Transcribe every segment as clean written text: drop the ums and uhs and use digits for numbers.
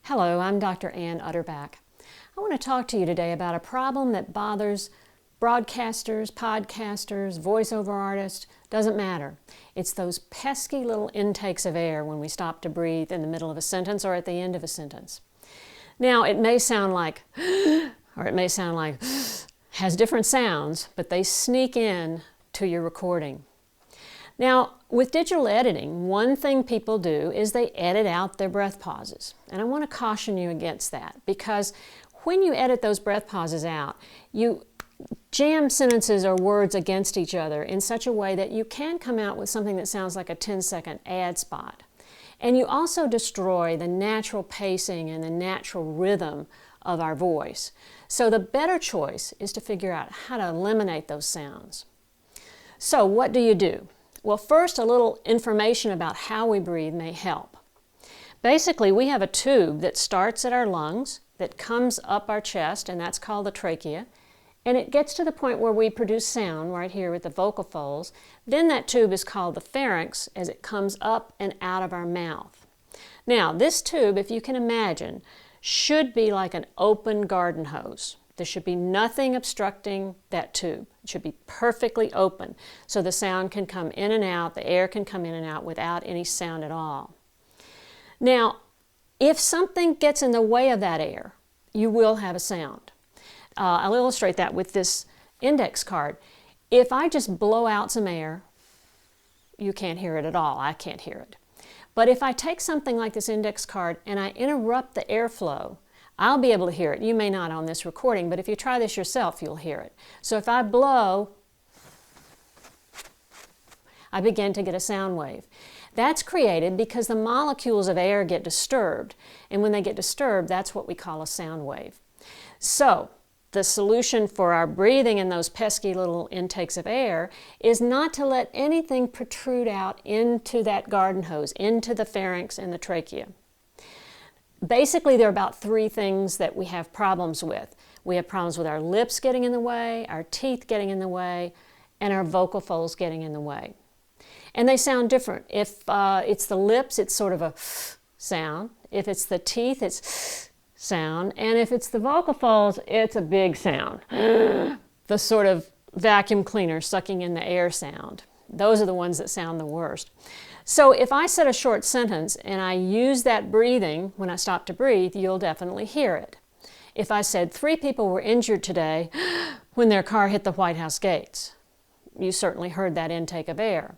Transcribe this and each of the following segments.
Hello, I'm Dr. Ann Utterback. I want to talk to you today about a problem that bothers broadcasters, podcasters, voiceover artists, doesn't matter. It's those pesky little intakes of air when we stop to breathe in the middle of a sentence or at the end of a sentence. Now, it may sound like, or it may sound like, has different sounds, but they sneak in to your recording. Now, with digital editing, one thing people do is they edit out their breath pauses. And I want to caution you against that, because when you edit those breath pauses out, you jam sentences or words against each other in such a way that you can come out with something that sounds like a 10-second ad spot. And you also destroy the natural pacing and the natural rhythm of our voice. So the better choice is to figure out how to eliminate those sounds. So what do you do? Well, first, a little information about how we breathe may help. Basically, we have a tube that starts at our lungs, that comes up our chest, and that's called the trachea, and it gets to the point where we produce sound right here with the vocal folds. Then that tube is called the pharynx as it comes up and out of our mouth. Now, this tube, if you can imagine, should be like an open garden hose. There should be nothing obstructing that tube. It should be perfectly open so the sound can come in and out, the air can come in and out without any sound at all. Now, if something gets in the way of that air, you will have a sound. I'll illustrate that with this index card. If I just blow out some air, you can't hear it at all. I can't hear it. But if I take something like this index card and I interrupt the airflow, I'll be able to hear it. You may not on this recording, but if you try this yourself, you'll hear it. So if I blow, I begin to get a sound wave. That's created because the molecules of air get disturbed, and when they get disturbed, that's what we call a sound wave. So the solution for our breathing in those pesky little intakes of air is not to let anything protrude out into that garden hose, into the pharynx and the trachea. Basically, there are about three things that we have problems with. We have problems with our lips getting in the way, our teeth getting in the way, and our vocal folds getting in the way. And they sound different. If it's the lips, it's sort of a sound. If it's the teeth, it's sound. And if it's the vocal folds, it's a big sound. The sort of vacuum cleaner sucking in the air sound. Those are the ones that sound the worst. So if I said a short sentence and I use that breathing when I stop to breathe, you'll definitely hear it. If I said 3 people were injured today when their car hit the White House gates, you certainly heard that intake of air.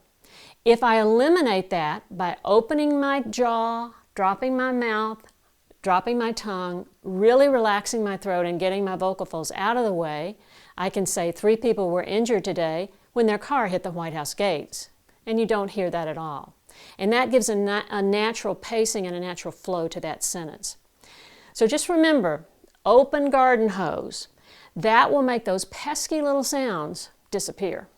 If I eliminate that by opening my jaw, dropping my mouth, dropping my tongue, really relaxing my throat and getting my vocal folds out of the way, I can say 3 people were injured today when their car hit the White House gates. And you don't hear that at all. And that gives a natural pacing and a natural flow to that sentence. So just remember, open garden hose. That will make those pesky little sounds disappear.